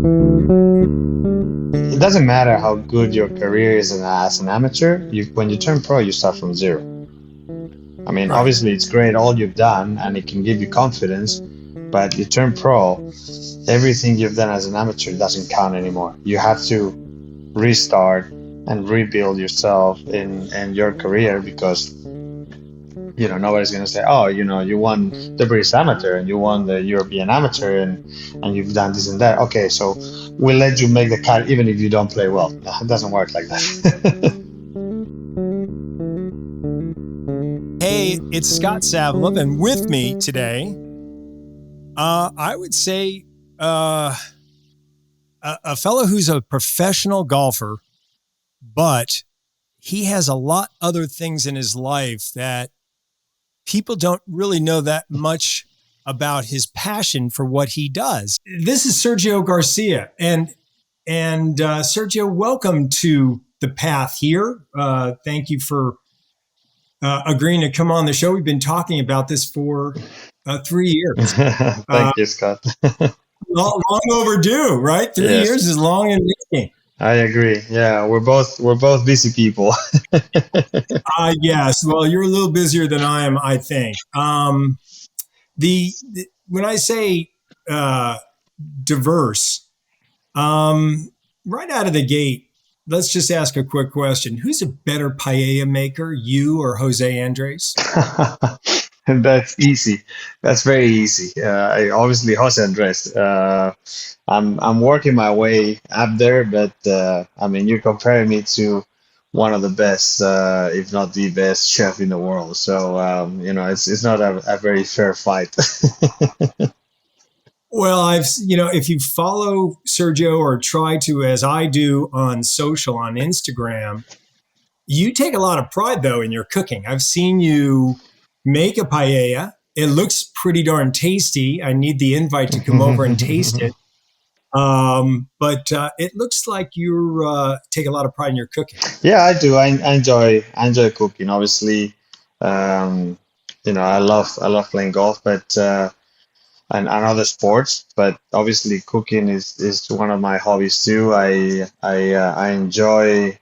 It doesn't matter how good your career is as an amateur. When you turn pro, you start from zero. I mean, Right. obviously, it's great all you've done, and it can give you confidence. But you turn pro, everything you've done as an amateur doesn't count anymore. You have to restart and rebuild yourself in your career because nobody's going to say, oh, you won the British Amateur and you won the European Amateur and you've done this and that. Okay, so we'll let you make the cut even if you don't play well. No, it doesn't work like that. Hey, it's Scott Savlov, and with me today, I would say a fellow who's a professional golfer, but he has a lot other things in his life that people don't really know that much about his passion for what he does. This is Sergio Garcia, and Sergio, welcome to the path here. Thank you for agreeing to come on the show. We've been talking about this for 3 years. Thank you, Scott. Long overdue, right? 3 years Yes, is long in making. I agree. Yeah, we're both busy people. Yes. Well, you're a little busier than I am, I think. The when I say uh, diverse, right out of the gate, let's just ask a quick question: who's a better paella maker, you or Jose Andres? That's easy. That's very easy. Obviously, Jose Andres. I'm working my way up there, but I mean, you're comparing me to one of the best, if not the best chef in the world. So it's not a very fair fight. Well, if you follow Sergio or try to, as I do on social, on Instagram, you take a lot of pride though in your cooking. I've seen you make a paella. It looks pretty darn tasty. I need the invite to come over and taste it. But it looks like you take a lot of pride in your cooking. Yeah, I do. I enjoy cooking. Obviously, um, I love playing golf, but and other sports. But obviously, cooking is one of my hobbies too. I enjoy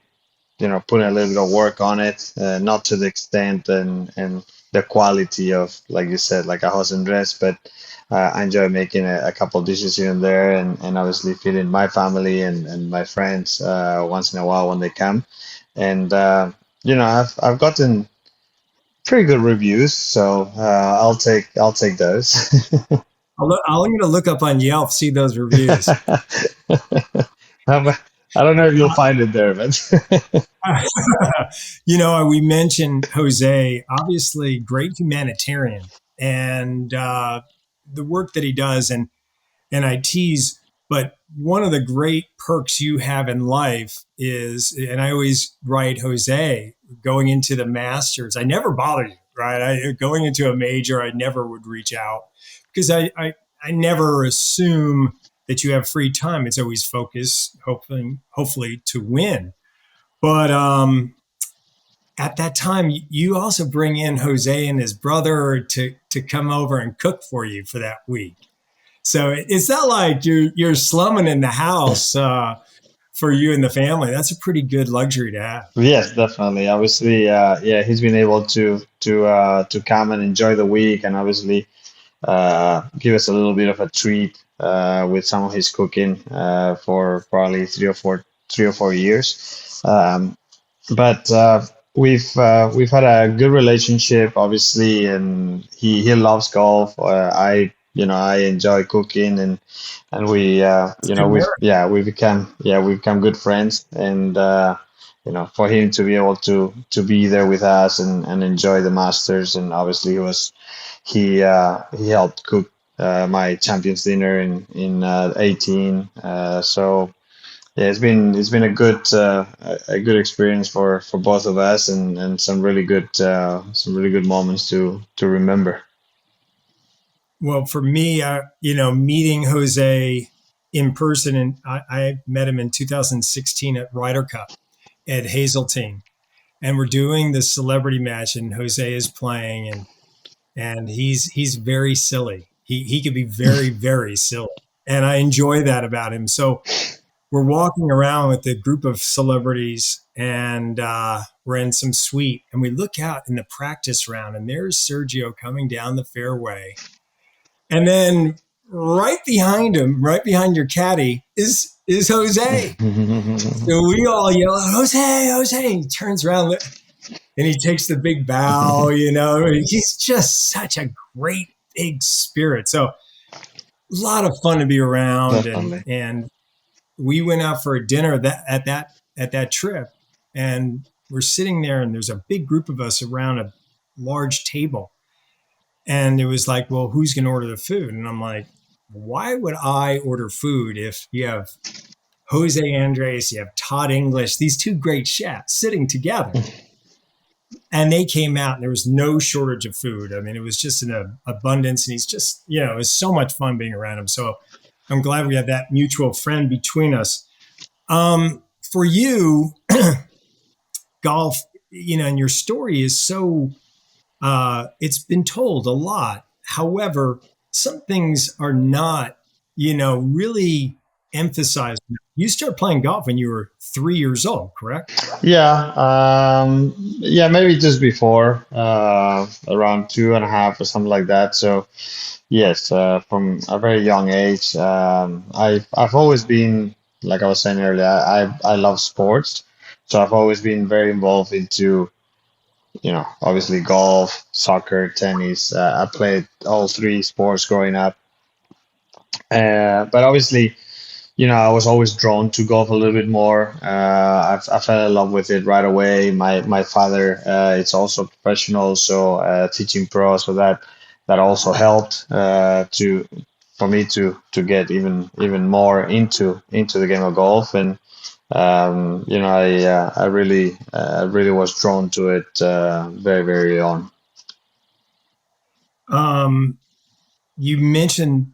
putting a little bit of work on it, not to the extent and the quality of, like you said, like a house and dress, but I enjoy making a couple dishes here and there, and obviously feeding my family and my friends once in a while when they come. And I've gotten pretty good reviews, so I'll take those. I'm going to look up on Yelp, see those reviews. Um, I don't know if you'll find it there, but We mentioned Jose, obviously great humanitarian, and the work that he does, and I tease, but one of the great perks you have in life is, and I always write Jose going into the Masters. I never bother you, right? Going into a major, I never would reach out because I never assume that you have free time. It's always focus, hopefully to win. But at that time, you also bring in Jose and his brother to come over and cook for you for that week. So it's not like you're slumming in the house for you and the family. That's a pretty good luxury to have. yes, definitely. Obviously, yeah, he's been able to come and enjoy the week, and obviously give us a little bit of a treat with some of his cooking for probably 3 or 4 years. But we've had a good relationship, obviously, and he loves golf. I enjoy cooking, and It's good marriage. we become good friends, and for him to be able to be there with us and enjoy the Masters, and obviously he helped cook my Champions Dinner in 18. So yeah, it's been a good experience for both of us, and some really good moments to remember. Well, for me, meeting Jose in person, and I met him in 2016 at Ryder Cup at Hazeltine, and we're doing the celebrity match, and Jose is playing, and he's very silly. He could be very silly. And I enjoy that about him. So we're walking around with a group of celebrities, and we're in some suite, and we look out in the practice round, and there's Sergio coming down the fairway. And then right behind him, right behind your caddy, is Jose. So we all yell, Jose, Jose. He turns around and he takes the big bow, He's just such a great big spirit. So a lot of fun to be around, and Definitely. and we went out for a dinner at that trip, and we're sitting there, and there's a big group of us around a large table, and it was like, well, who's going to order the food? And I'm like, why would I order food if you have Jose Andres, you have Todd English, these two great chefs sitting together? And they came out, and there was no shortage of food. I mean, it was just an abundance, and he's just, it was so much fun being around him. So I'm glad we have that mutual friend between us. For you, golf, and your story is so, it's been told a lot. However, some things are not, really emphasized. You started playing golf when you were 3 years old, correct? Yeah, yeah, maybe just before, around 2.5 or something like that. So yes, from a very young age, I've always been, like I was saying earlier, I love sports, so I've always been very involved into, obviously golf, soccer, tennis. I played all three sports growing up, but obviously, I was always drawn to golf a little bit more. I fell in love with it right away. My father, it's also professional, so teaching pro, so that also helped to for me to get even more into the game of golf. And I really was drawn to it very very on. Um, you mentioned,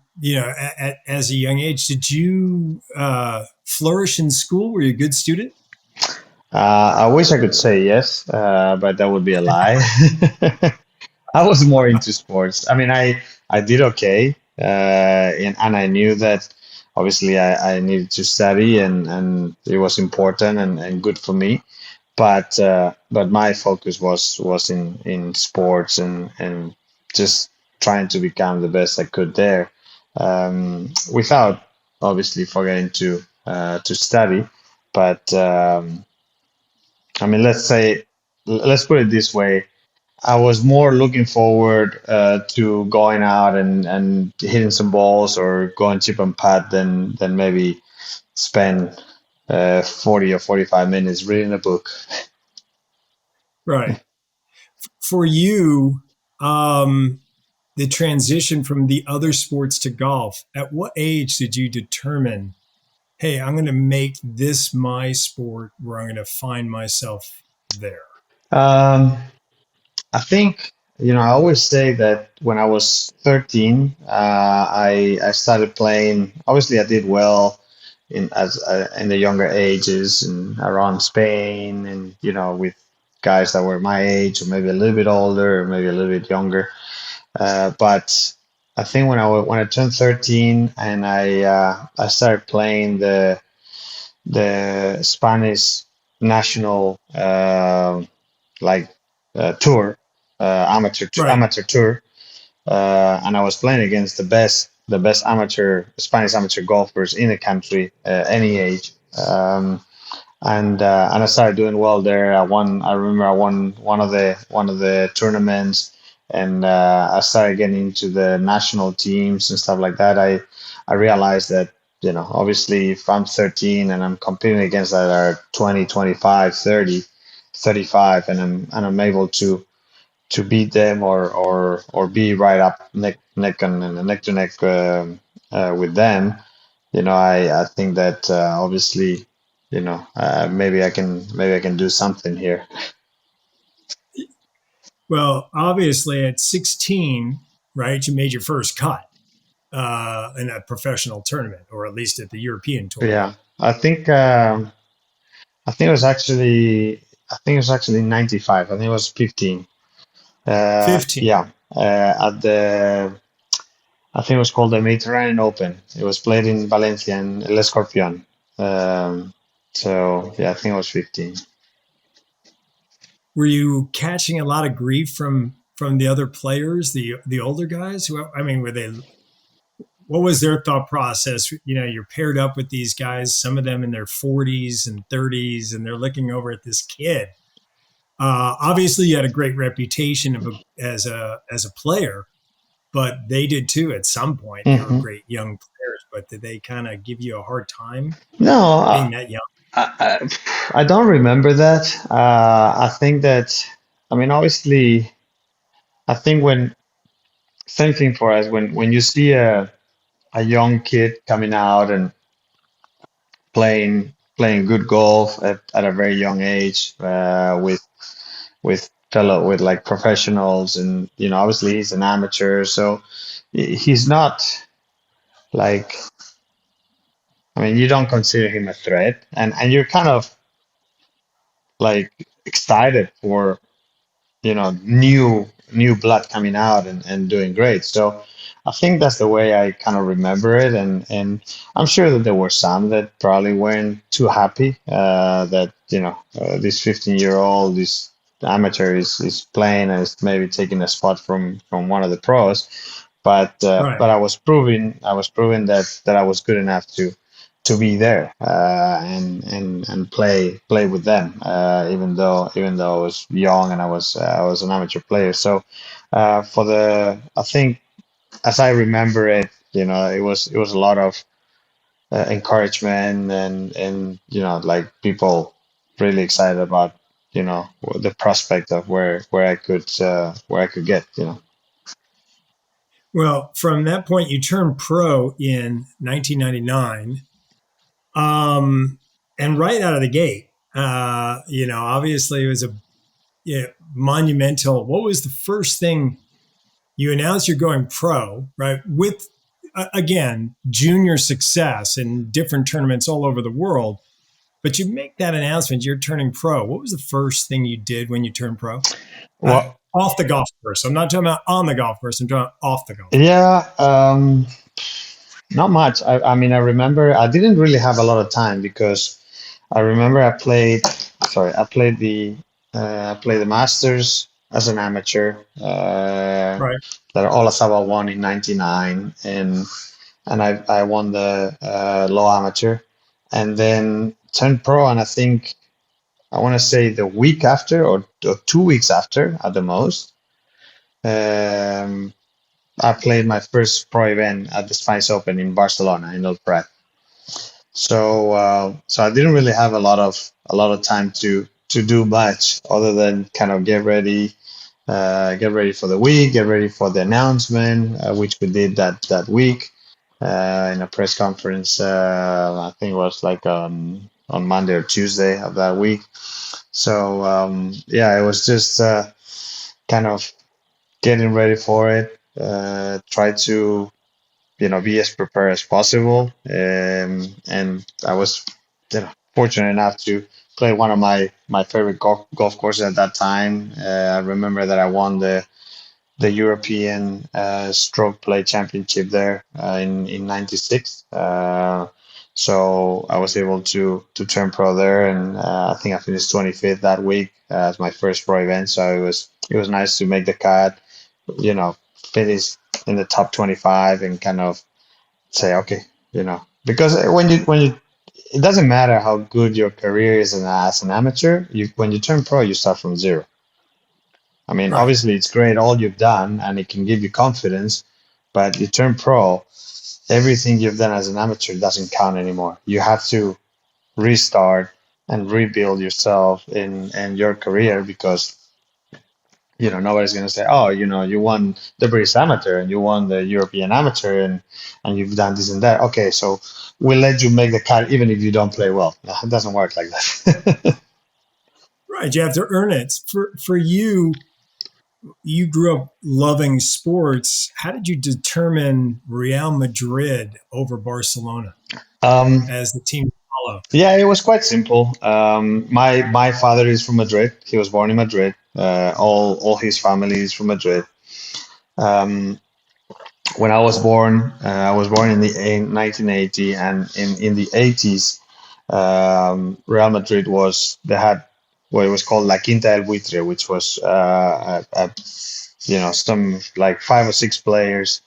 as a young age, did you flourish in school? Were you a good student? I wish I could say yes, but that would be a lie. I was more into sports. I mean, I did okay, and I knew that obviously I needed to study, and it was important and good for me. But my focus was in sports, and just trying to become the best I could there, without obviously forgetting to study. But I mean, let's put it this way. I was more looking forward to going out and hitting some balls or going chip and putt than maybe spend 40 or 45 minutes reading a book. Right. For you, um, the transition from the other sports to golf, at what age did you determine, hey, I'm going to make this my sport where I'm going to find myself there? Um, I think, I always say that when I was 13, I started playing. Obviously, I did well in the younger ages and around Spain, and with guys that were my age or maybe a little bit older or maybe a little bit younger. But I think when I turned 13 and I started playing the Spanish national, like tour, Right. amateur tour, and I was playing against the best amateur Spanish amateur golfers in the country, any age. And I started doing well there. I won. I remember I won one of the tournaments, and I started getting into the national teams and stuff like that. I realized that, obviously if I'm 13 and I'm competing against that are 20, 25, 30, 35, and I'm able to beat them or be right up neck to neck with them. I think that obviously, maybe I can do something here. Well, obviously at 16, right, you made your first cut in a professional tournament, or at least at the European tour. Yeah, I think it was actually I think it was actually 95. I think it was 15. 15. Yeah, at I think it was called the Mediterranean Open. It was played in Valencia and El Escorpión. Um, so yeah, I think I was 15. Were you catching a lot of grief from the other players, the older guys? Who I mean, were they? What was their thought process? You know, you're paired up with these guys, some of them in their 40s and 30s, and they're looking over at this kid. Obviously, you had a great reputation as a player, but they did too at some point. They were Hmm. great young players, but did they kind of give you a hard time No, being that young? I don't remember that. I think that, I mean, obviously, I think when, same thing for us, when you see a young kid coming out and playing good golf at a very young age, with like professionals, and obviously he's an amateur, so he's not like, I mean, you don't consider him a threat, and you're kind of like excited for new blood coming out and doing great. So I think that's the way I kind of remember it, and I'm sure that there were some that probably weren't too happy that this 15-year-old, this amateur is playing and is maybe taking a spot from one of the pros. Right. But I was proving that I was good enough to be there, and play with them, even though I was young and I was an amateur player. So I think, as I remember it, it was a lot of encouragement, and like people really excited about the prospect of where I could get. Well, from that point, you turned pro in 1999, um, and right out of the gate, obviously it was a yeah, monumental. What was the first thing you announced you're going pro, right? With again, junior success in different tournaments all over the world. But you make that announcement, you're turning pro. What was the first thing you did when you turned pro? Well, Off the golf course. I'm not talking about on the golf course. I'm talking about off the golf course. yeah. Not much. I mean, I remember I didn't really have a lot of time because I remember I played the Masters as an amateur, Right. that Olasaba won in '99, and I won the low amateur, and then turned pro, and I think I want to say the week after, or 2 weeks after at the most. Um, I played my first pro event at the Spice Open in Barcelona in El Prat. So I didn't really have a lot of time to do much other than kind of get ready for the week, get ready for the announcement, which we did that week in a press conference. I think it was like on Monday or Tuesday of that week. So yeah, it was just kind of getting ready for it. Try to be as prepared as possible. And I was fortunate enough to play one of my favorite golf courses at that time. I remember that I won the European Stroke Play Championship there in '96. So I was able to turn pro there, and I think I finished 25th that week as my first pro event. So it was nice to make the cut, finish in the top 25, and kind of say, okay, because when you it doesn't matter how good your career is as an amateur. When you turn pro, you start from zero. I mean, Right. obviously, it's great all you've done, and it can give you confidence. But you turn pro, everything you've done as an amateur doesn't count anymore. You have to restart and rebuild yourself in your career, because nobody's going to say, oh, you won the British Amateur and you won the European Amateur, and you've done this and that. Okay, so we'll let you make the cut even if you don't play well. No, it doesn't work like that. Right. You have to earn it. For you, you grew up loving sports. How did you determine Real Madrid over Barcelona um, as the team to follow? yeah, it was quite simple. My father is from Madrid. He was born in Madrid. All his family is from Madrid. Um, I was born in the 1980, and in the 80s, Real Madrid was they had what it was called La Quinta del Buitre, which was some like five or six players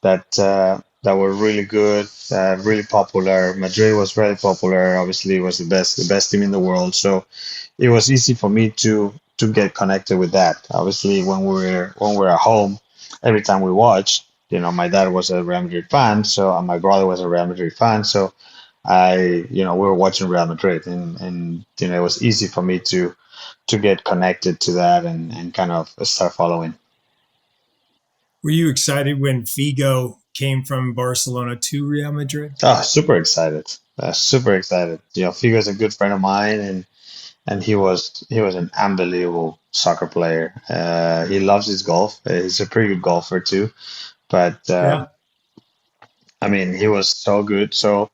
that were really good, really popular. Madrid was very popular. Obviously, it was the best team in the world. So it was easy for me to get connected with that. Obviously, when we were at home, every time we watched, my dad was a Real Madrid fan, so and my brother was a Real Madrid fan, so we were watching Real Madrid, and it was easy for me to get connected to that and kind of start following. Were you excited when Figo came from Barcelona to Real Madrid? Ah, super excited, super excited. Figo's a good friend of mine, and he was an unbelievable soccer player. He loves his golf. He's a pretty good golfer too. But Yeah. I mean, he was so good. So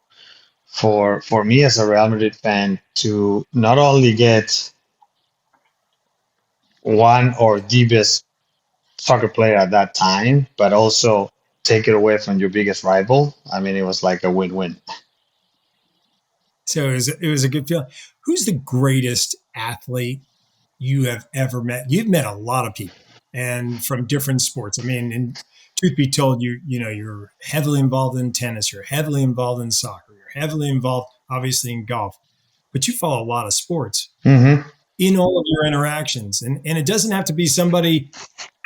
for me as a Real Madrid fan to not only get one or the best soccer player at that time, but also take it away from your biggest rival, I mean, it was like a win-win. So it was a good feeling. Who's the greatest athlete you have ever met? You've met a lot of people and from different sports. I mean, and truth be told, you're heavily involved in tennis, you're heavily involved in soccer, you're heavily involved, obviously, in golf, but you follow a lot of sports Hmm. in all of your interactions. And it doesn't have to be somebody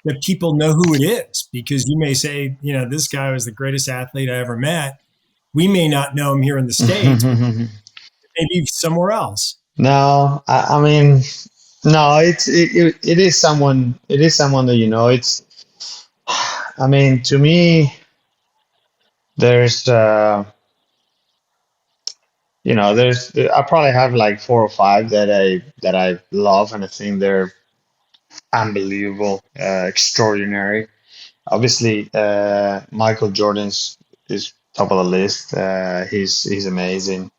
that people know who it is because you may say, this guy was the greatest athlete I ever met. We may not know him here in the States, but maybe somewhere else. No, I mean, no, it is someone that it's. I mean, to me, there's I probably have like four or five that I love, and I think they're unbelievable, extraordinary. Obviously, Michael Jordan's is top of the list. He's amazing.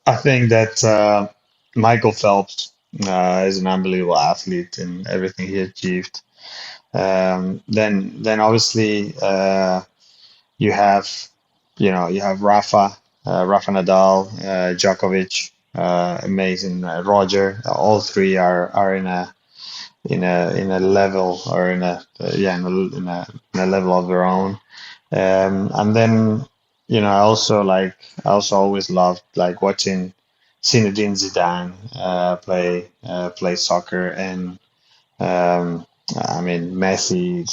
I think that Michael Phelps is an unbelievable athlete in everything he achieved. Then obviously you have you have Rafa Nadal, Djokovic, amazing, Roger. All three are in a level, or in a level of their own. And then I also always loved like watching Zinedine Zidane play soccer, and I mean Messi,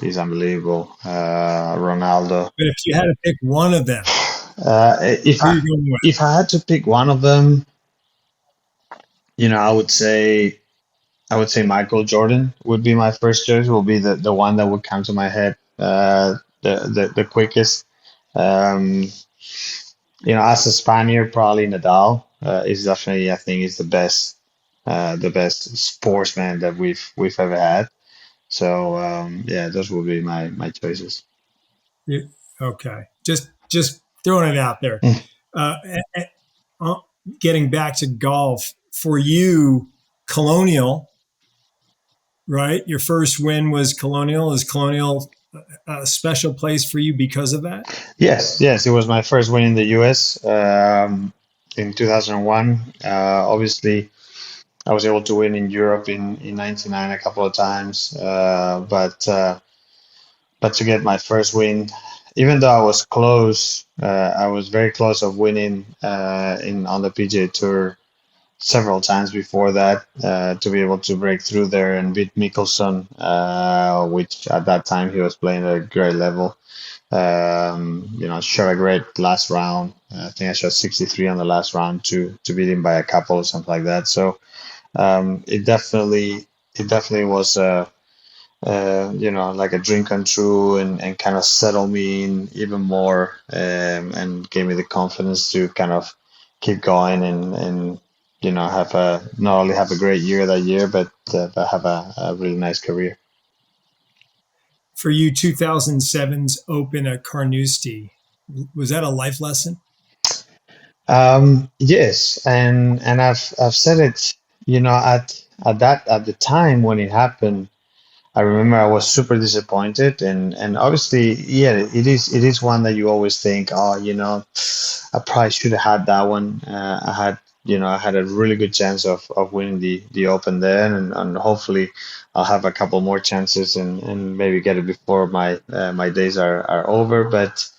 he's unbelievable. Ronaldo. But if you had to pick one of them, If who are I you going with? if I had to pick one of them, I would say Michael Jordan would be my first choice. Will be the one that would come to my head the quickest. Um, as a Spaniard, probably Nadal is definitely, I think, is the best sportsman that we've ever had. So yeah, those would be my choices. Okay, just throwing it out there. Mm. Uh, eh, uh, Getting back to golf for you, Colonial, right? Your first win was Colonial. Is Colonial a special place for you because of that? Yes, yes, it was my first win in the U.S. In 2001. Obviously, I was able to win in Europe in '99 a couple of times, but to get my first win, even though I was close, I was very close of winning in on the PGA Tour several times before that, to be able to break through there and beat Mickelson, which at that time he was playing at a great level. Shot a great last round. I think I shot 63 on the last round to beat him by a couple or something like that. So it definitely was like a dream come true, and kind of settled me in even more, and gave me the confidence to kind of keep going, and have a not only have a great year that year, but have a really nice career. For you, 2007's Open at Carnoustie, was that a life lesson? Yes, and I've said it, at the time when it happened. I remember I was super disappointed, and obviously, yeah, it is one that you always think, oh, I probably should have had that one. I had a really good chance of winning the Open there, and hopefully I'll have a couple more chances and maybe get it before my days are over. But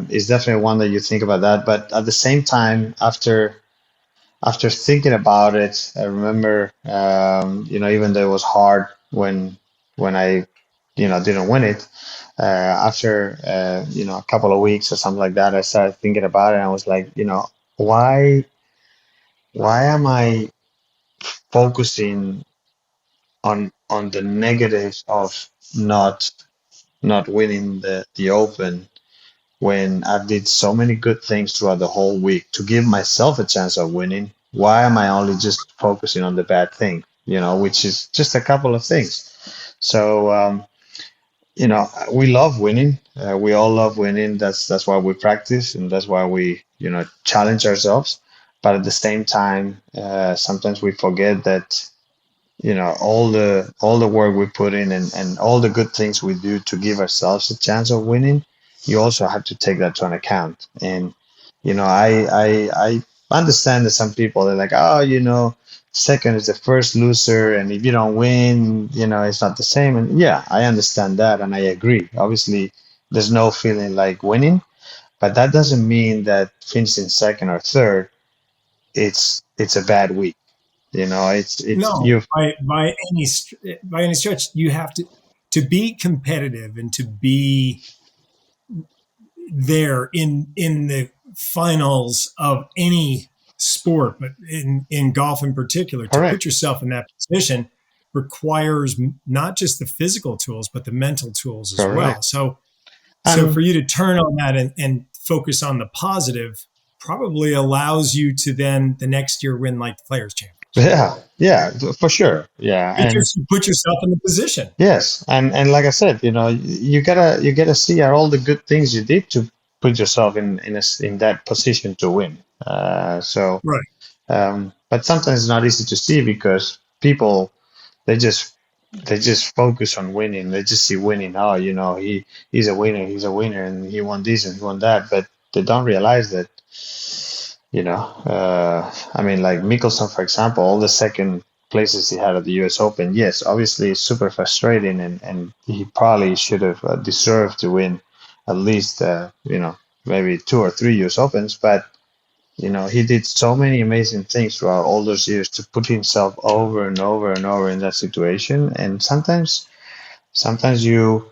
it's definitely one that you think about that. But at the same time, after thinking about it, I remember, even though it was hard when I, didn't win it. After a couple of weeks or something like that, I started thinking about it, and I was like, why why am I focusing on the negatives of not winning the Open when I did so many good things throughout the whole week to give myself a chance of winning? Why am I only just focusing on the bad thing, which is just a couple of things? So, we love winning. We all love winning. That's why we practice, and that's why we, challenge ourselves. But at the same time, sometimes we forget that all the work we put in, and all the good things we do to give ourselves a chance of winning, you also have to take that to an account. And I understand that some people, they're like, oh, second is the first loser, and if you don't win, it's not the same. And yeah, I understand that, and I agree. Obviously, there's no feeling like winning, but that doesn't mean that finishing second or third, it's a bad week. It's No, you. by any stretch, you have to be competitive and to be there in the finals of any sport, but in golf in particular, to put Correct. yourself in that position requires not just the physical tools but the mental tools as well. Correct. So for And you to turn on that and focus on the positive probably allows you to then the next year win like the Players Championship yeah, yeah, for sure. Yeah. And because you put yourself in the position. yes, and like I said, you gotta see all the good things you did to put yourself in that position to win. Right. But sometimes it's not easy to see because people, they just they just focus on winning. They just see winning. Oh, he's a winner, and he won this and he won that. But they don't realize that, I mean, like Mickelson, for example, all the second places he had at the U.S. Open, yes, obviously it's super frustrating, and he probably should have deserved to win at least, maybe 2 or 3 U.S. Opens. But he did so many amazing things throughout all those years to put himself over and over and over in that situation. And sometimes you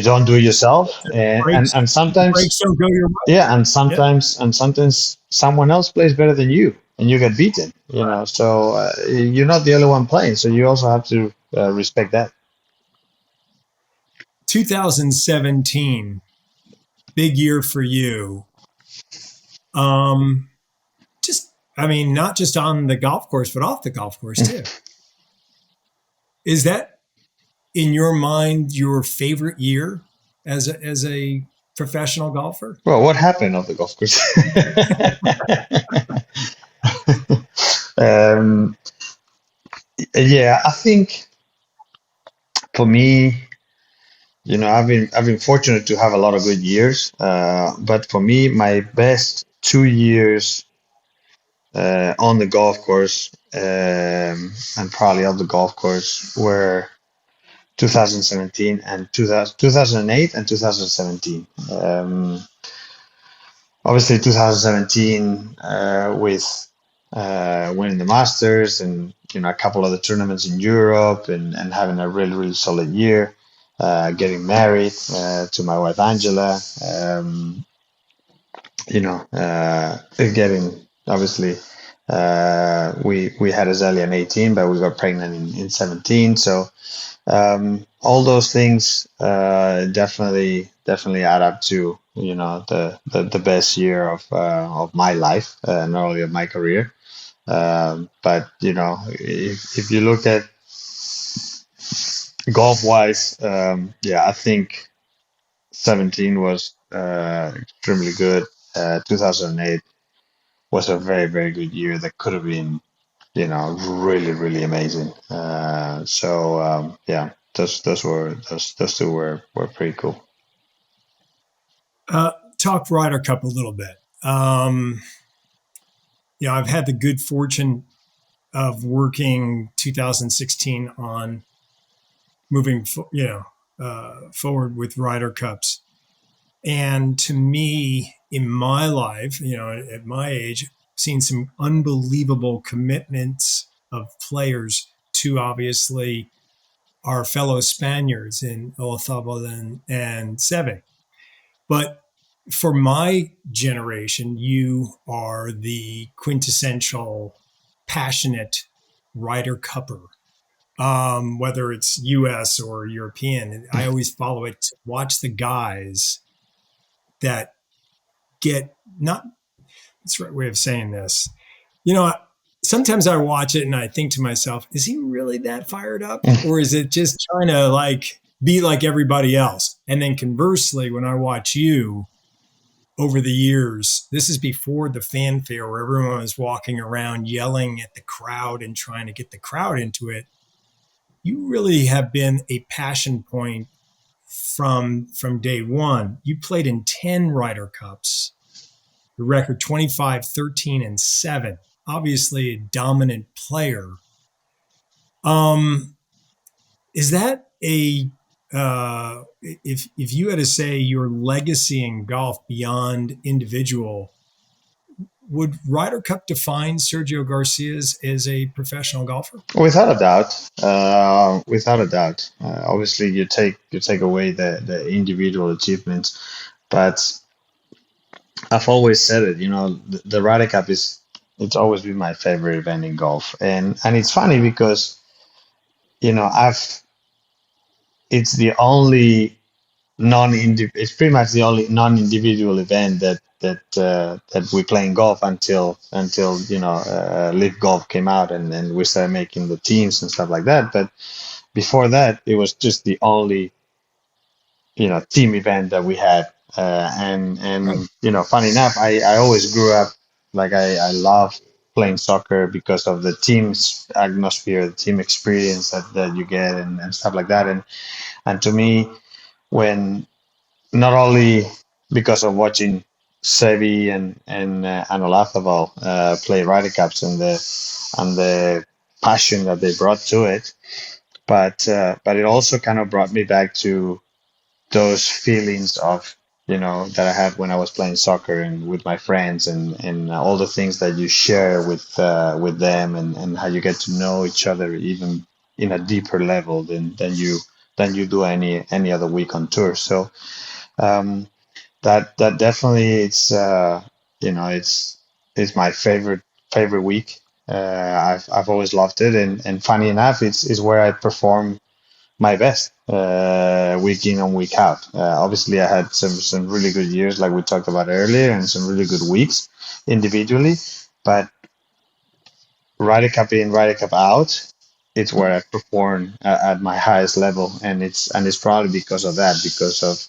don't do it yourself, and sometimes Breaks don't go your way. yeah, and Yeah. sometimes someone else plays better than you, and you get beaten. So you're not the only one playing, so you also have to respect that. 2017, big year for you. Um, just, I mean, not just on the golf course, but off the golf course too. Is that in your mind your favorite year as a professional golfer? Well, what happened on the golf course? um, yeah, I think for me, I've been fortunate to have a lot of good years. But for me, my best 2 years on the golf course, and probably off the golf course, were 2017 and 2008 and 2017. Obviously, 2017 with winning the Masters, and a couple of the tournaments in Europe, and having a really really solid year. Getting married to my wife Angela. Getting, obviously, we had Azalea in 18, but we got pregnant in 17. So all those things definitely add up to the best year of my life, not only of my career. But if you look at golf wise, yeah, I think 17 was extremely good. 2008 was a very very good year that could have been. really, really amazing. Yeah, those two were pretty cool. Talk Ryder Cup a little bit. I've had the good fortune of working 2016 on moving, forward with Ryder Cups. And to me, in my life, at my age, seen some unbelievable commitments of players to obviously our fellow Spaniards in Olazabal and Seve. But for my generation, you are the quintessential passionate Ryder Cupper, whether it's US or European. I always follow it to watch the guys that get not, that's the right way of saying this. You know, sometimes I watch it and I think to myself, is he really that fired up? Or is it just trying to like be like everybody else? And then conversely, when I watch you over the years, this is before the fanfare where everyone was walking around yelling at the crowd and trying to get the crowd into it. You really have been a passion point from day one. You played in 10 Ryder Cups, the record 25, 13, and 7. Obviously a dominant player. Um, is that a if you had to say your legacy in golf beyond individual, would Ryder Cup define Sergio Garcia as a professional golfer? Without a doubt, without a doubt. Obviously, you take away the individual achievements, but I've always said it. The Ryder Cup is it's always been my favorite event in golf, and it's funny because I've it's the only it's pretty much the only non-individual event that we play in golf until Live Golf came out and we started making the teams and stuff like that. But before that, it was just the only team event that we had. And Right. funny enough, I always grew up like I love playing soccer because of the team's atmosphere, the team experience that you get and stuff like that. And to me, when not only because of watching Sevi and Olazabal play Ryder Cups and the passion that they brought to it, but it also kind of brought me back to those feelings of that I had when I was playing soccer and with my friends and all the things that you share with them and how you get to know each other even in a deeper level than you do any other week on tour. So um, that definitely it's my favorite week. I've always loved it, and funny enough, it's where I perform my best week in and week out. Obviously, I had some really good years, like we talked about earlier, and some really good weeks individually. But Ryder Cup in, Ryder Cup out, it's where I perform at my highest level, and it's probably because of that, because of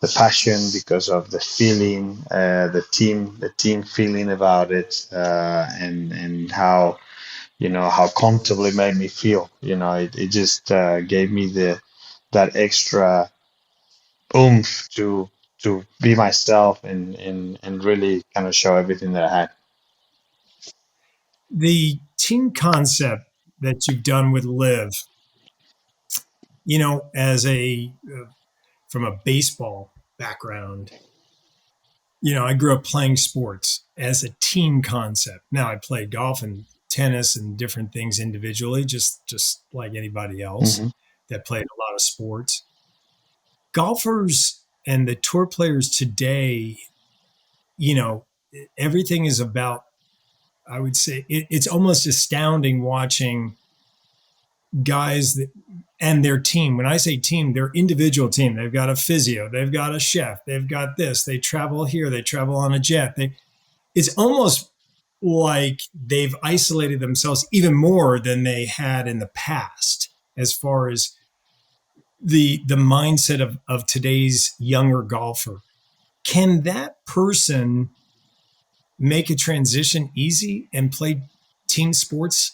the passion, because of the feeling, the team feeling about it, and how comfortable it made me feel. It just gave me that extra oomph to be myself and really kind of show everything that I had. The team concept that you've done with Live, as a from a baseball background, I grew up playing sports as a team concept. Now I play golf and tennis and different things individually, just like anybody else Hmm. that played a lot of sports. Golfers and the tour players today, you know, everything is about, I would say it's almost astounding watching guys and their team. When I say team, their individual team. They've got a physio, they've got a chef, they've got this. They travel here, they travel on a jet. It's almost like they've isolated themselves even more than they had in the past, as far as the mindset of today's younger golfer. Can that person make a transition easy and play team sports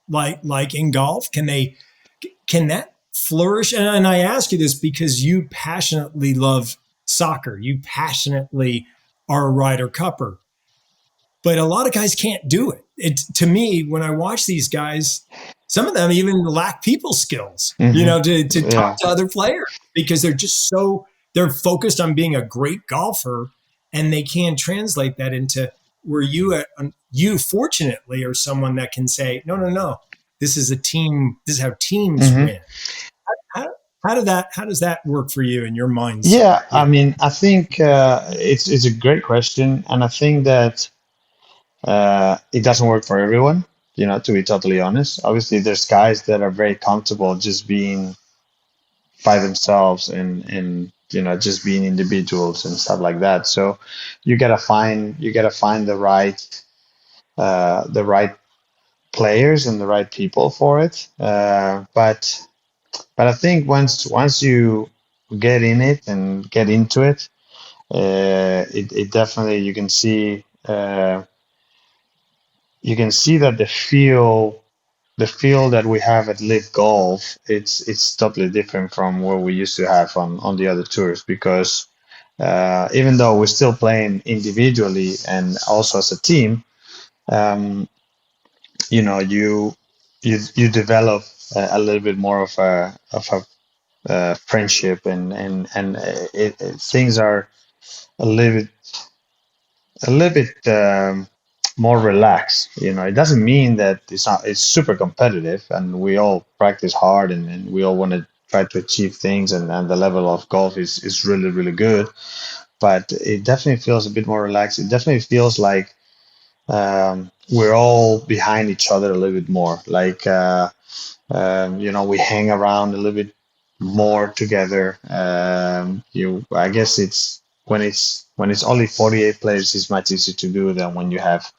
like in golf? Can that flourish? And I ask you this because you passionately love soccer. You passionately are a Ryder Cupper, but a lot of guys can't do it. It to me, when I watch these guys, some of them even lack people skills, Hmm. to talk Yeah. to other players because they're focused on being a great golfer, and they can't translate that into where you fortunately are someone that can say, no, no, no, this is a team. This is how teams Hmm. win. How, how does that work for you in your mindset? Yeah, I mean, I think it's a great question, and I think that it doesn't work for everyone, to be totally honest. Obviously, there's guys that are very comfortable just being by themselves and just being individuals and stuff like that. So you gotta find the right players and the right people for it. But I think once you get in it and get into it, it definitely you can see that the feel that we have at Live Golf, it's totally different from what we used to have on the other tours because even though we're still playing individually and also as a team, um, you develop a little bit more of a friendship and things are a little bit more relaxed. It doesn't mean that it's super competitive, and we all practice hard, and we all want to try to achieve things, and the level of golf is really really good. But it definitely feels a bit more relaxed. It definitely feels like we're all behind each other a little bit more. Like we hang around a little bit more together. I guess when it's only 48 players, it's much easier to do than when you have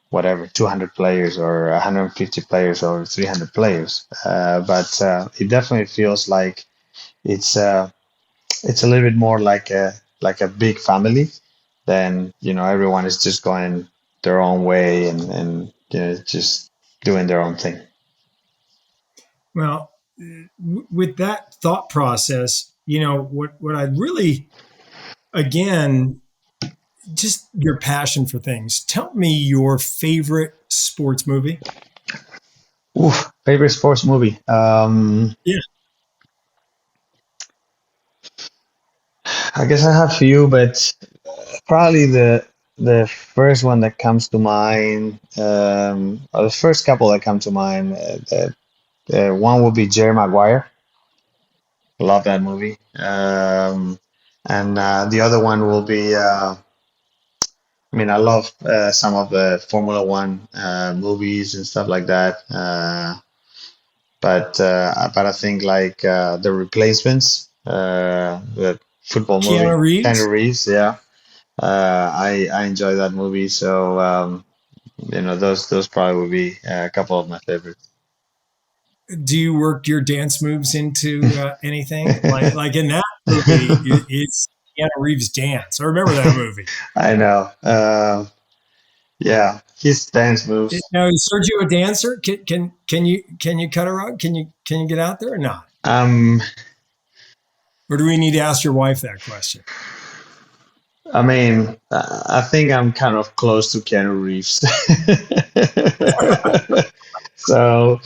whatever 200 players or 150 players or 300 players. But it definitely feels like it's uh, it's a little bit more like a big family than everyone is just going their own way and just doing their own thing. Well, with that thought process, what I really, again, just your passion for things. Tell me your favorite sports movie. Oof, favorite sports movie. Yeah. I guess I have few, but probably the first one that comes to mind, or the first couple that come to mind, one will be Jerry Maguire. Love that movie. And the other one will be, I mean, I love some of the Formula One movies and stuff like that. But I think like the replacements, the football Keanu movie, Keanu Reeves. Reeves, yeah. I enjoy that movie, so those probably would be a couple of my favorites. Do you work your dance moves into anything? Like in that movie, it's Keanu Reeves dance. I remember that movie. I know. Yeah, his dance moves. Now, is Sergio a dancer? Can you cut a rug? Can you get out there or not? Um, Or do we need to ask your wife that question? I mean, I think I'm kind of close to Keanu Reeves. So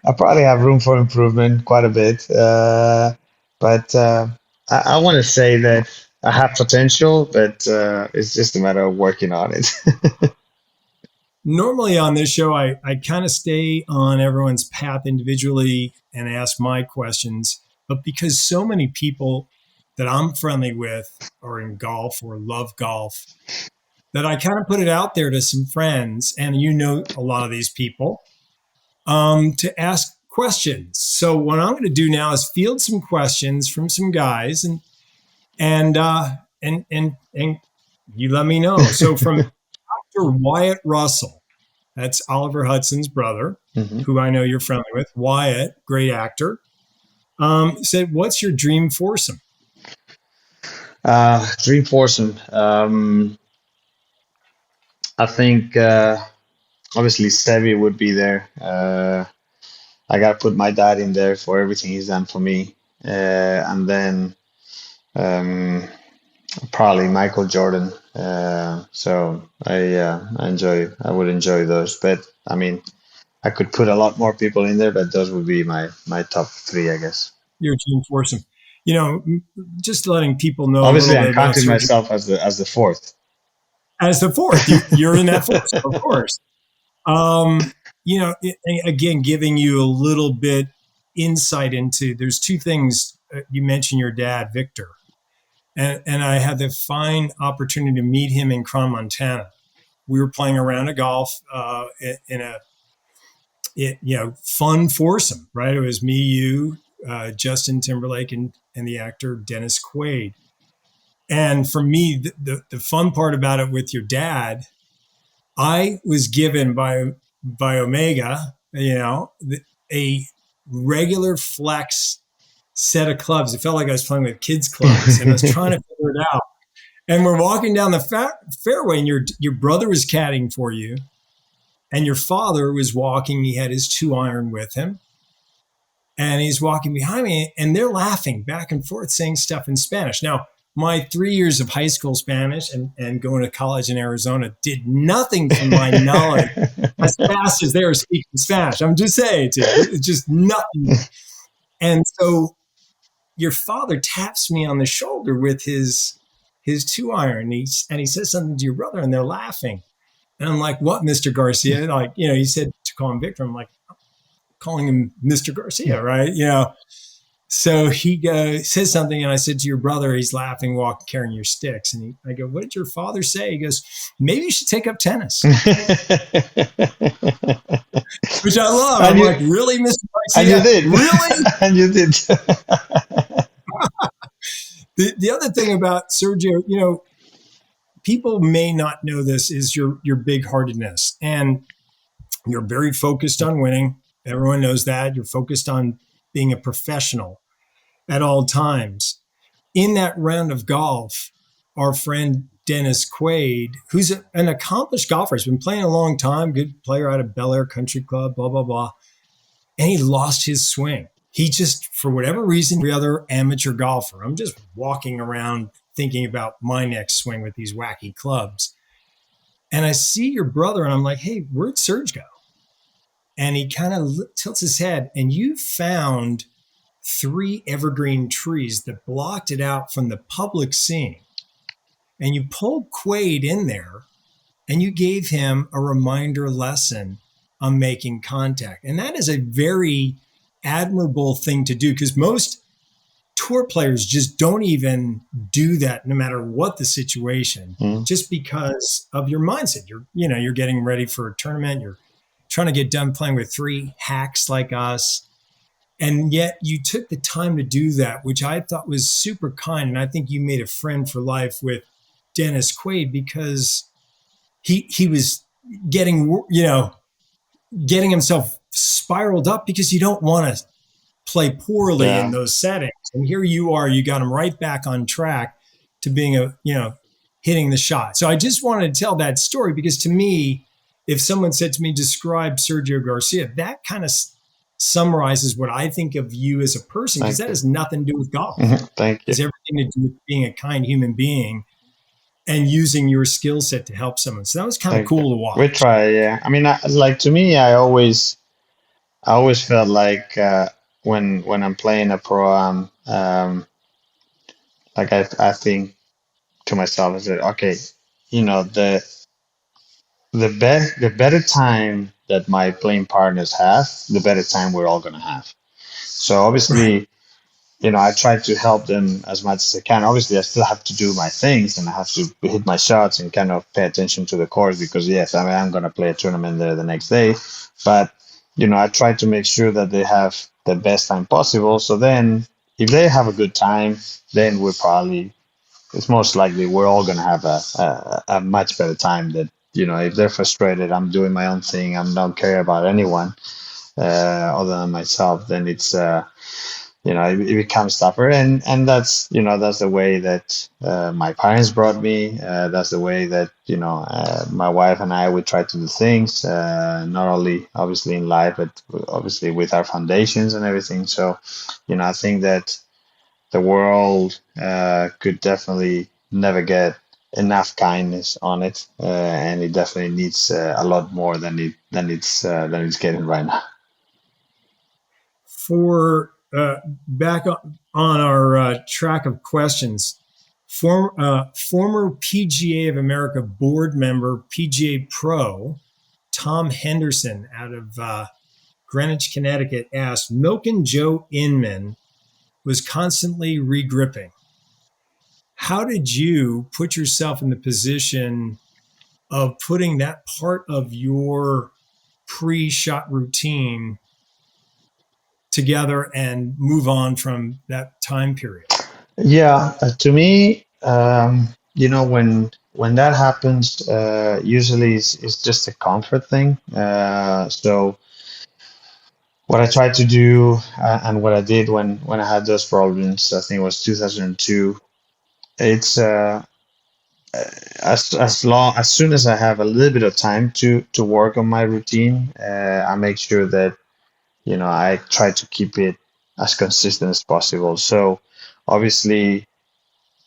I probably have room for improvement quite a bit. But I want to say that I have potential, but it's just a matter of working on it. Normally on this show, I kind of stay on everyone's path individually and ask my questions. But because so many people that I'm friendly with are in golf or love golf, that I kind of put it out there to some friends, and a lot of these people, to ask questions. So what I'm going to do now is field some questions from some guys, and you let me know. So from Dr. Wyatt Russell, that's Oliver Hudson's brother, Mhm. who I know you're friendly with. Wyatt, great actor, said, "What's your dream foursome?" Dream foursome. I think. Obviously, Sevi would be there. I gotta put my dad in there for everything he's done for me, and then um, probably Michael Jordan. I would enjoy those. But I mean, I could put a lot more people in there, but those would be my top three, I guess. You're Team Foursome. You know, just letting people know a Obviously, little I'm bit about counting Sergio myself as the fourth. as the fourth. You're in that fourth, of course. Um, you know, again, giving you a little bit insight into. There's two things you mentioned. Your dad, Victor, and I had the fine opportunity to meet him in Cron, Montana. We were playing around a golf in a fun foursome, right? It was me, you, Justin Timberlake, and the actor Dennis Quaid. And for me, the fun part about it with your dad, I was given by Omega, a regular flex set of clubs. It felt like I was playing with kids clubs, and I was trying to figure it out. And we're walking down the fairway, and your brother was caddying for you, and your father was walking. He had his 2-iron with him, and he's walking behind me, and they're laughing back and forth, saying stuff in Spanish. Now, my 3 years of high school Spanish and going to college in Arizona did nothing for my knowledge as fast as they were speaking Spanish. I'm just saying to you, it's just nothing. And so your father taps me on the shoulder with his 2-iron, and he says something to your brother, and they're laughing. And I'm like, "What, Mr. Garcia?" Like, he said to call him Victor. I'm like, calling him Mr. Garcia, right? So he says something, and I said to your brother, he's laughing, walking, carrying your sticks. And I go, "What did your father say?" He goes, "Maybe you should take up tennis," which I love. And I'm you like, "Really, Mr. and you Garcia? did. Really?" And you did. The other thing about Sergio, people may not know this, is your big heartedness, and you're very focused on winning. Everyone knows that. You're focused on being a professional at all times. In that round of golf, our friend Dennis Quaid, who's an accomplished golfer, has been playing a long time, good player out of Bel Air Country Club, blah, blah, blah. And he lost his swing. He just, for whatever reason, every other amateur golfer, I'm just walking around thinking about my next swing with these wacky clubs. And I see your brother, and I'm like, "Hey, where'd Serge go?" And he kind of tilts his head, and you found 3 evergreen trees that blocked it out from the public seeing. And you pulled Quaid in there, and you gave him a reminder lesson on making contact. And that is a very admirable thing to do, because most tour players just don't even do that, no matter what the situation, Mm. just because of your mindset. You're getting ready for a tournament. You're trying to get done playing with 3 hacks like us. And yet you took the time to do that, which I thought was super kind. And I think you made a friend for life with Dennis Quaid, because he was getting, getting himself spiraled up, because you don't want to play poorly in Yeah, those settings. And here you are, you got him right back on track to being hitting the shot. So I just wanted to tell that story, because to me, if someone said to me, "Describe Sergio Garcia," that kind of summarizes what I think of you as a person, because thank that you. has nothing to do with golf. Mhm, thank It you. has everything to do with being a kind human being and using your skill set to help someone. So that was kind of Thank you. cool to We watch. try, yeah. I mean, like to me, I always felt like when I'm playing a pro am, like I think to myself, I said, okay, the better time that my playing partners have, the better time we're all gonna have. So Right. obviously, I try to help them as much as I can. Obviously, I still have to do my things and I have to hit my shots and kind of pay attention to the course because, yes, I mean, I'm going to play a tournament there the next day. But, I try to make sure that they have the best time possible. So then if they have a good time, then it's most likely we're all going to have a much better time that, if they're frustrated, I'm doing my own thing, I don't care about anyone other than myself, then it becomes tougher, and that's that's the way that my parents brought me. That's the way that my wife and I would try to do things, not only obviously in life, but obviously with our foundations and everything. So, I think that the world could definitely never get enough kindness on it, and it definitely needs a lot more than it's getting right now. For back on our track of questions, former PGA of America board member, PGA Pro Tom Henderson out of Greenwich, Connecticut asked, Milton Joe Inman was constantly regripping. How did you put yourself in the position of putting that part of your pre-shot routine together and move on from that time period? Yeah, to me, when that happens, usually it's just a comfort thing. So what I tried to do, and what I did when I had those problems, I think it was 2002. It's as soon as I have a little bit of time to work on my routine, I make sure that I try to keep it as consistent as possible. So obviously,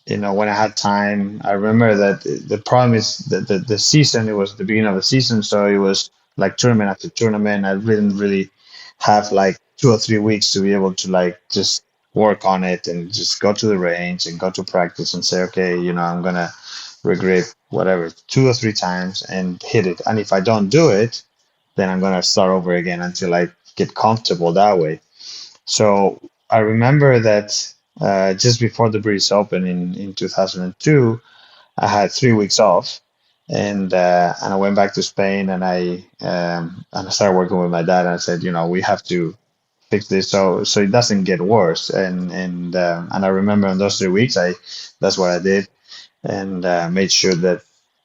when I had time, I remember that the problem is that the season, it was the beginning of the season, so it was like tournament after tournament. I didn't really have like 2 or 3 weeks to be able to like just work on it and just go to the range and go to practice and say, okay, I'm gonna regrip whatever 2 or 3 times and hit it. And if I don't do it, then I'm gonna start over again until I get comfortable that way. So I remember that just before the British Open in 2002, I had 3 weeks off, and I went back to Spain, and I started working with my dad, and I said, we have to fix this so it doesn't get worse. And I remember in those 3 weeks, I that's what I did, and made sure that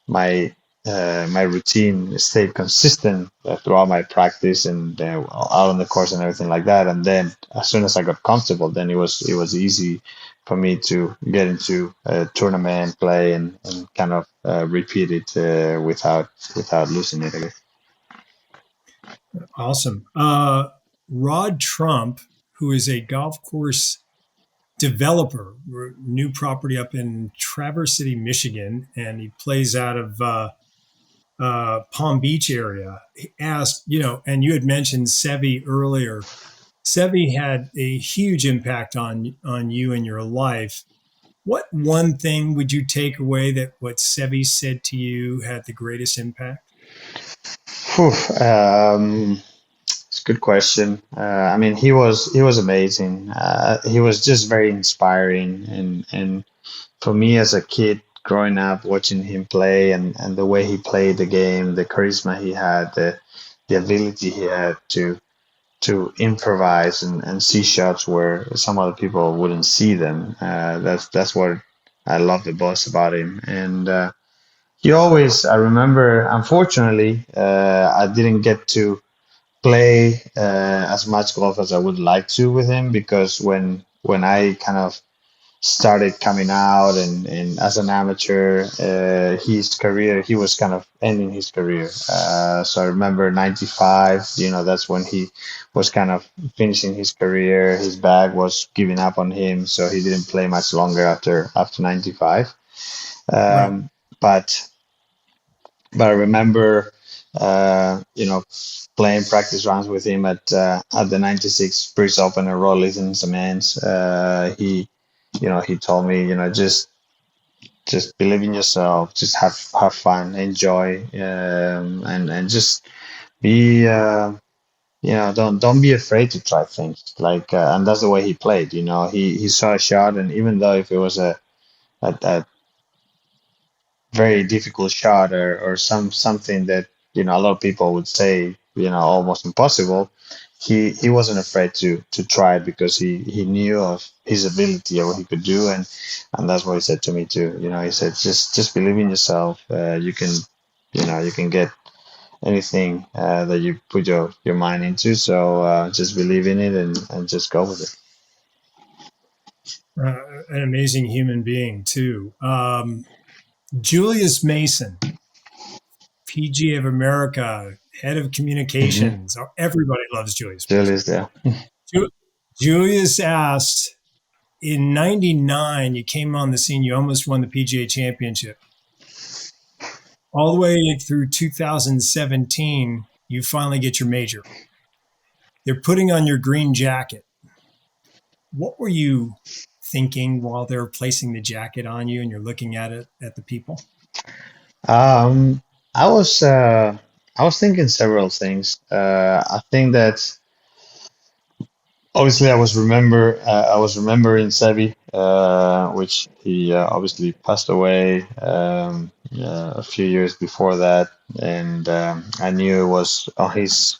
my my routine stayed consistent throughout my practice and out on the course and everything like that. And then as soon as I got comfortable, then it was easy for me to get into a tournament play and kind of repeat it without losing it again. Awesome. Rod Trump, who is a golf course developer, new property up in Traverse City, Michigan, and he plays out of Palm Beach area. He asked, and you had mentioned Sevi earlier. Sevi had a huge impact on you and your life. What one thing would you take away that what Sevi said to you had the greatest impact? Phew, it's a good question. I mean, he was amazing. He was just very inspiring, and for me as a kid growing up watching him play and the way he played the game, the charisma he had, the ability he had to improvise and see shots where some other people wouldn't see them. That's what I love the most about him. And he always, I remember, unfortunately, I didn't get to play as much golf as I would like to with him because when I kind of started coming out and as an amateur, his career, he was kind of ending his career. So I remember 95, that's when he was kind of finishing his career. His bag was giving up on him, so he didn't play much longer after 95. Right. But I remember, playing practice rounds with him at the '96 British Open at Royal in St. Anne's. He told me, just believe in yourself, just have fun, enjoy, and just be, don't be afraid to try things. Like, and that's the way he played. He saw a shot, and even though if it was a very difficult shot or something that a lot of people would say almost impossible, he wasn't afraid to try it because he knew of his ability and what he could do, and that's what he said to me too. He said just believe in yourself. You can get anything that you put your mind into, so just believe in it and just go with it. An amazing human being too. Julius Mason, PG of America, head of Hmm. communications. Everybody loves Julius Mason. Julius, yeah. Ju- Julius asked in '99, you came on the scene, you almost won the PGA championship. All the way through 2017, you finally get your major. They're putting on your green jacket. What were you thinking while they're placing the jacket on you and you're looking at it at the people? Um, I was uh, I was thinking several things. I think that obviously I was remembering Sebi, which he obviously passed away a few years before that, and I knew it was on his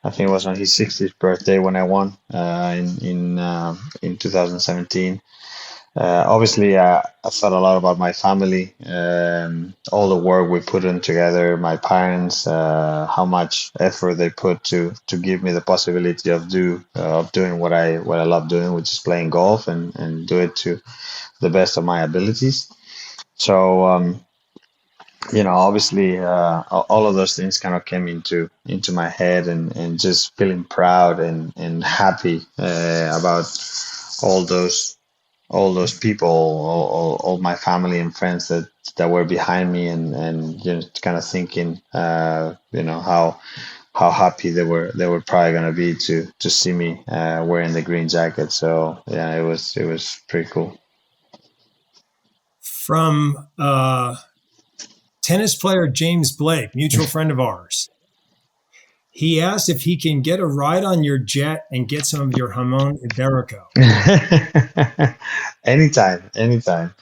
I think it was on his 60th birthday when I won in 2017. Obviously, I thought a lot about my family, all the work we put in together, my parents, how much effort they put to give me the possibility of doing what I love doing, which is playing golf and do it to the best of my abilities. So obviously, all of those things kind of came into my head, and just feeling proud and happy about all those people, all my family and friends that were behind me, and kind of thinking, how happy they were probably gonna be to see me wearing the green jacket. So yeah, it was pretty cool. From tennis player James Blake, mutual friend of ours. He asked if he can get a ride on your jet and get some of your jamon iberico. Anytime, anytime.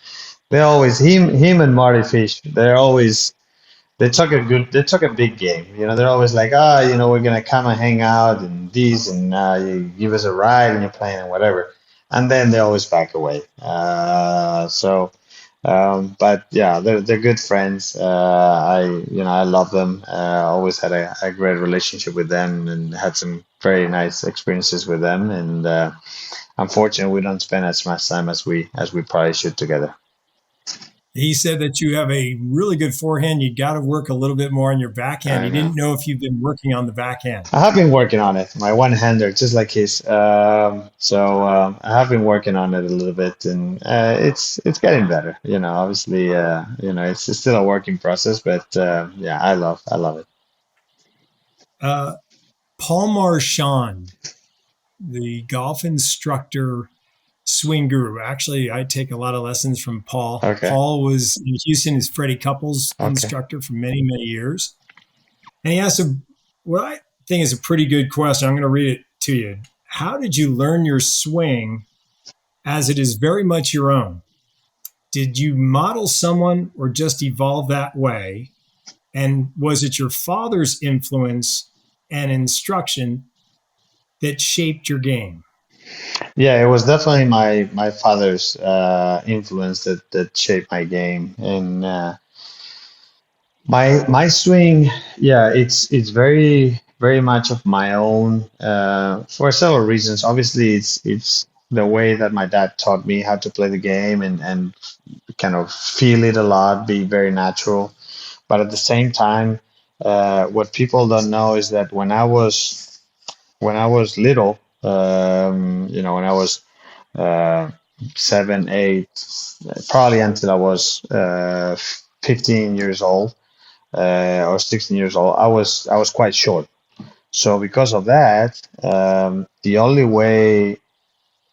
They always him and Marty Fish. They took a big game. They're always like, we're gonna come and hang out and this, and you give us a ride and you're playing and whatever, and then they always back away. But yeah, they're good friends. I love them. Always had a great relationship with them and had some very nice experiences with them. And unfortunately, we don't spend as much time as we probably should together. He said that you have a really good forehand. You got to work a little bit more on your backhand. I He know. didn't know if you've been working on the backhand. I have been working on it. My one-hander, just like his. So I have been working on it a little bit, and it's getting better. Obviously, it's still a working process, but yeah, I love it. Uh, Paul Marchand, the golf instructor, swing guru. Actually, I take a lot of lessons from Paul. Okay, Paul was in Houston as Freddie Couples okay. instructor for many, many years. And he asked what I think is a pretty good question. I'm going to read it to you. How did you learn your swing as it is very much your own? Did you model someone or just evolve that way? And was it your father's influence and instruction that shaped your game? Yeah, it was definitely my father's influence that shaped my game, and my swing, yeah, it's very much of my own for several reasons. Obviously, it's the way that my dad taught me how to play the game, and kind of feel it a lot, be very natural. But at the same time, what people don't know is that when I was little, when I was uh, 7, 8, probably until I was 15 years old or 16 years old, I was quite short. So because of that, the only way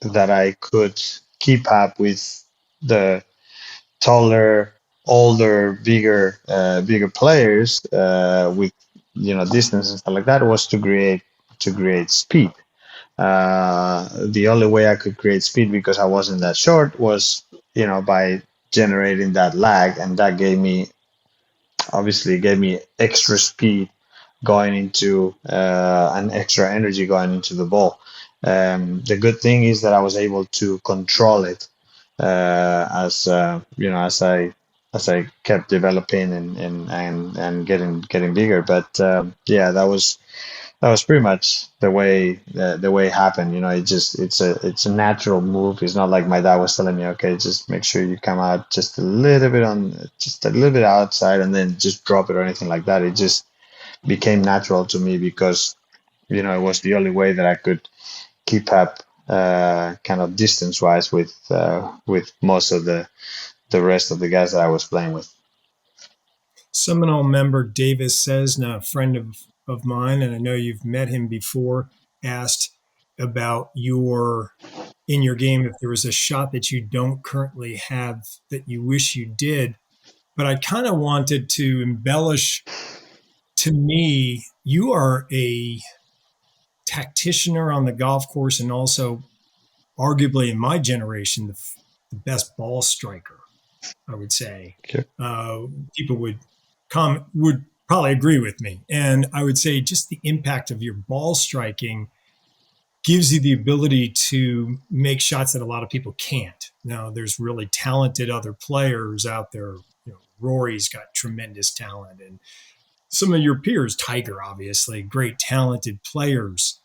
that I could keep up with the taller, older, bigger players with distance and stuff like that was to create speed. The only way I could create speed because I wasn't that short was by generating that lag, and that gave me extra speed going into and extra energy going into the ball. The good thing is that I was able to control it as I kept developing and getting bigger. But yeah, that was pretty much the way it happened. You know, it's a natural move. It's not like my dad was telling me, okay, just make sure you come out just a little bit outside, and then just drop it or anything like that. It just became natural to me because it was the only way that I could keep up kind of distance wise with most of the rest of the guys that I was playing with. Seminole member Davis Cessna, a friend of mine, and I know you've met him before, asked about in your game if there was a shot that you don't currently have that you wish you did. But I kind of wanted to embellish. To me, you are a tacticianer on the golf course and also arguably in my generation the best ball striker. I would say Okay. uh, people would probably agree with me, and I would say just the impact of your ball striking gives you the ability to make shots that a lot of people can't. Now, there's really talented other players out there. Rory's got tremendous talent, and some of your peers, Tiger, obviously, great talented players.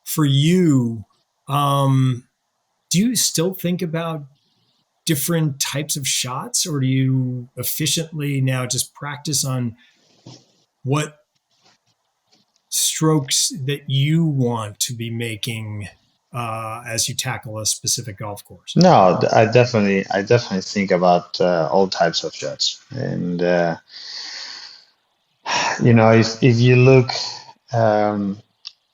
For you, do you still think about different types of shots, or do you efficiently now just practice on what strokes that you want to be making as you tackle a specific golf course? No, I definitely think about all types of shots, and if you look, um,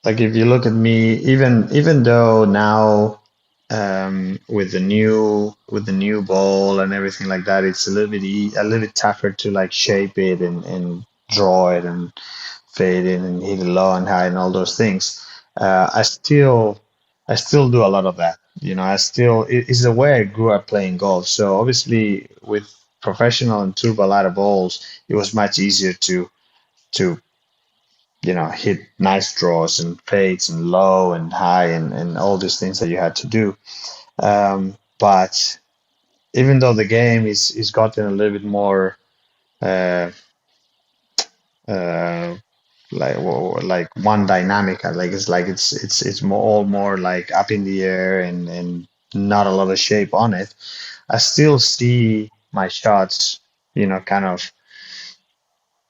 like if you look at me, even though now with the new ball and everything like that, it's a little bit tougher to like shape it and draw it and fade in and hit it low and high and all those things. I still do a lot of that. It's the way I grew up playing golf. So obviously with professional and turbo ladder balls, it was much easier to hit nice draws and fades and low and high and all these things that you had to do. But even though the game is gotten a little bit more uh, uh, like one dynamic, it's more all more like up in the air and not a lot of shape on it. I still see my shots, kind of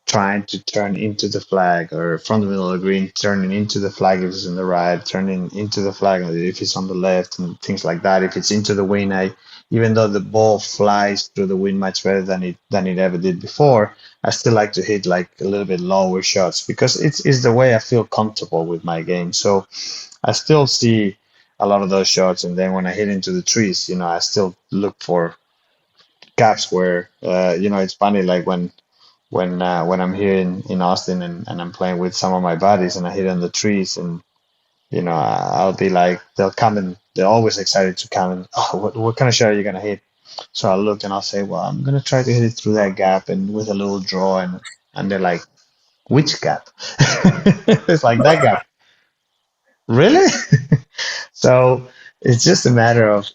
trying to turn into the flag or from the middle of the green, turning into the flag if it's on the right, turning into the flag if it's on the left, and things like that. If it's into the wind, even though the ball flies through the wind much better than it ever did before, I still like to hit like a little bit lower shots because it's the way I feel comfortable with my game. So I still see a lot of those shots, and then when I hit into the trees, I still look for gaps where it's funny like when I'm here in Austin and I'm playing with some of my buddies and I hit on the trees and I'll be like they'll come and they're always excited to come and what kind of shot are you gonna hit? So I'll look and I'll say, well, I'm gonna try to hit it through that gap and with a little draw and they're like, which gap? It's like that gap. Really? So it's just a matter of,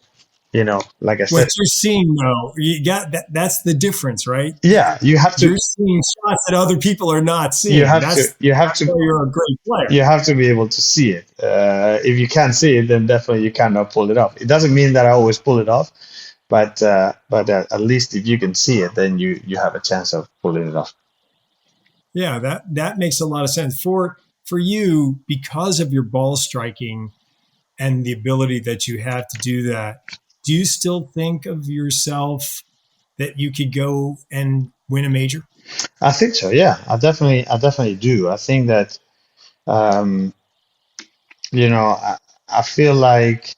like I said, What you're seeing, though, you got that's the difference, right? yeah, you have to You're seeing shots that other people are not you seeing. have to you have That's to why you're a great player. you have to be able to see it. If you can't see it, then definitely you cannot pull it off. It doesn't mean that I always pull it off, but at least if you can see it, then you have a chance of pulling it off. Yeah, that makes a lot of sense for you because of your ball striking and the ability that you have to do that. Do you still think of yourself that you could go and win a major? I think so. Yeah, I definitely do. I think that um, I feel like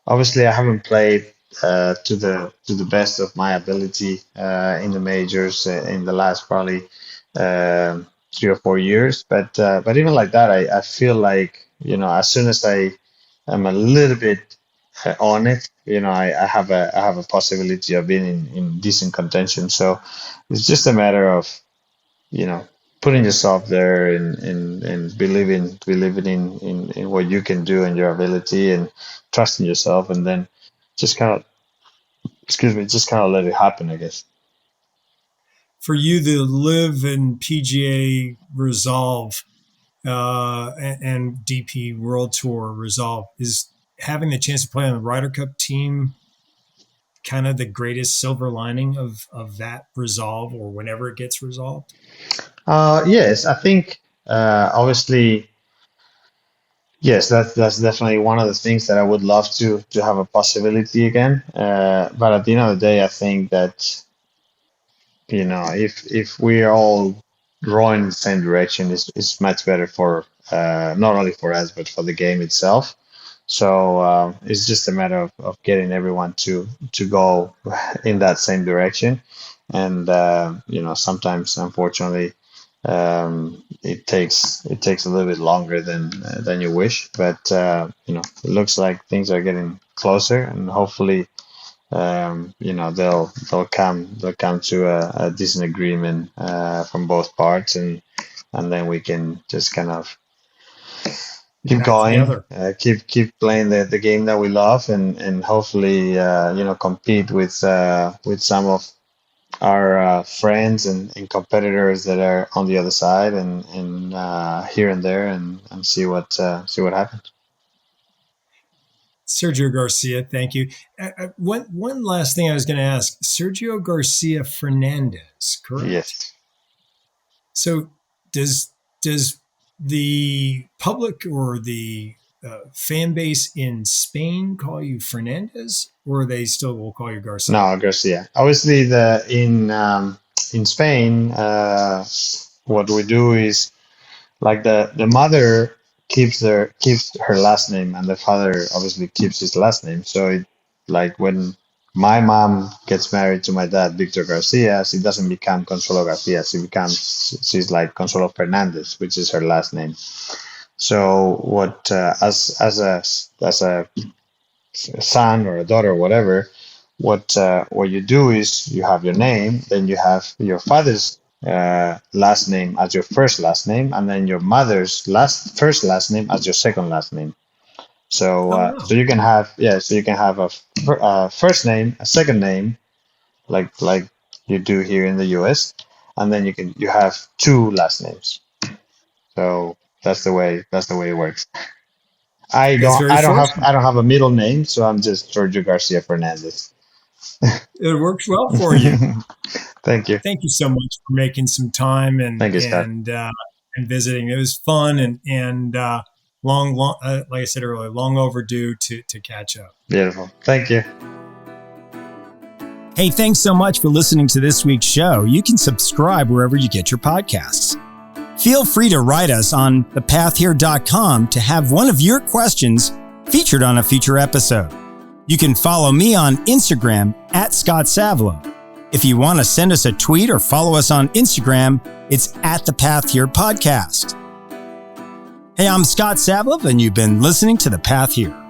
obviously I haven't played to the best of my ability in the majors in the last probably 3 or 4 years, but even like that, I feel like as soon as I am a little bit on it, I have a possibility of being in decent contention. So it's just a matter of you know, putting yourself there and believing in what you can do and your ability and trusting yourself and then just kind of, excuse me, just kind of let it happen, I guess. For you, the live and PGA resolve, and DP World Tour resolve. Is having the chance to play on the Ryder Cup team kind of the greatest silver lining of that resolve, or whenever it gets resolved? Yes, I think obviously yes, that's definitely one of the things that I would love to have a possibility again. But at the end of the day, I think that if we are all rowing in the same direction, it's much better for not only for us but for the game itself. So it's just a matter of getting everyone to go in that same direction, and sometimes unfortunately it takes a little bit longer than you wish, but it looks like things are getting closer, and hopefully they'll come to a decent agreement from both parts, and then we can just kind of Get keep back going, together. keep playing the game that we love, and hopefully compete with some of our friends and competitors that are on the other side, and here and there, and see what happens. Sergio Garcia, thank you. One last thing I was going to ask: Sergio Garcia Fernandez, correct? Yes. So does the public or the fan base in Spain call you Fernandez, or they still will call you Garcia? No, Garcia. Obviously, the in Spain, what we do is like the mother keeps her last name, and the father obviously keeps his last name. So like when my mom gets married to my dad, Victor Garcia, she doesn't become Consuelo Garcia. She's like Consuelo Fernandez, which is her last name. So what as a son or a daughter or whatever, what you do is you have your name, then you have your father's last name as your first last name, and then your mother's first last name as your second last name. So Oh so wow, you can have so you can have a first name, a second name, like you do here in the U.S., and then you have two last names. So that's the way it works. I that's don't very I don't have fortunate. I don't have a middle name, so I'm just Sergio Garcia Fernandez. It works well for you. Thank you. Thank you so much for making some time Thank you, Scott. and visiting. It was fun and long, like I said earlier, long overdue to catch up. Beautiful. Thank you. Hey, thanks so much for listening to this week's show. You can subscribe wherever you get your podcasts. Feel free to write us on thepathhere.com to have one of your questions featured on a future episode. You can follow me on Instagram at Scott Savlo. If you want to send us a tweet or follow us on Instagram, it's at The Path Here Podcast. Hey, I'm Scott Savlov, and you've been listening to The Path Here.